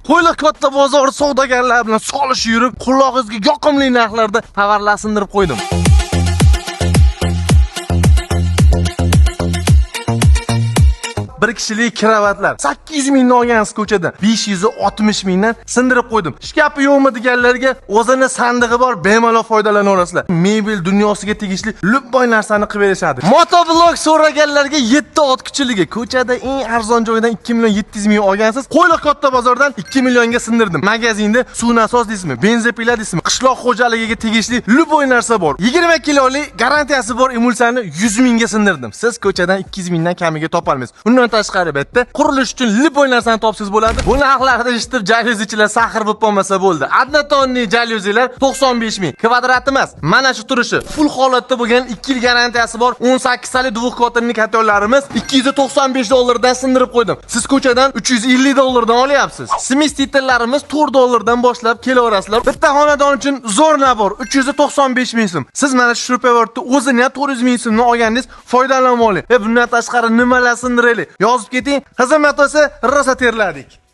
Qo'ylar katta bozor savdogarlar bilan solishib yurib, qulog'ingizga yoqimli narxlarda tovarlar sindirib qo'ydim. Bir kishilik kravatlar 800 mingdan olgansiz ko'chadan 560 mingdan sindirib qo'ydim. Shkapi yo'qmi deganlarga o'zini sandig'i bor, bemalol foydalanaverasizlar. Mebel dunyosiga tegishli lubboy narsani qilib berishadi. Motoblok so'raganlarga 7 ot kuchiligi ko'chada eng arzon joydan 2 million 700 ming olgansiz, Qo'yliq katta bozordan 2 millionga sindirdim. Magazinda suv nasos deysizmi, benzopila deysizmi, qishloq xo'jaligiga tegishli lubboy narsa bor. 20 kilolik garantiyasi bor emulsiyani 100 mingga sindirdim. Siz ko'chadan 200 mingdan kamiga topolmaysiz. Undan tashqari betda qurilish uchun lubboy narsani topsiz bo'ladi. Bu narxlarni eshitib jalyuzichilar saxir bo'lib qolmasa bo'ldi. Adnatonni jalyuzilar 95 ming. Kvadrat emas. Mana shu turishi. Full holatda bo'lgan 2 yil garantiyasi bor. 18 tali dvukotli katyonlarimiz 295 dollardan sindirib qo'ydim. Siz ko'chadan 350 dollardan olyapsiz. Smistitellarimiz 4 dollardan boshlab kelaverasizlar. Bitta xonadon uchun zo'r nabor 395 ming so'm. Siz mana shu Shrupevortda o'zini 400 ming so'mdan olganingiz foydalanib oling. Bundan tashqari nimalar sindiraylik? Yozib keting, xizmat bo'lsa rosa terladik.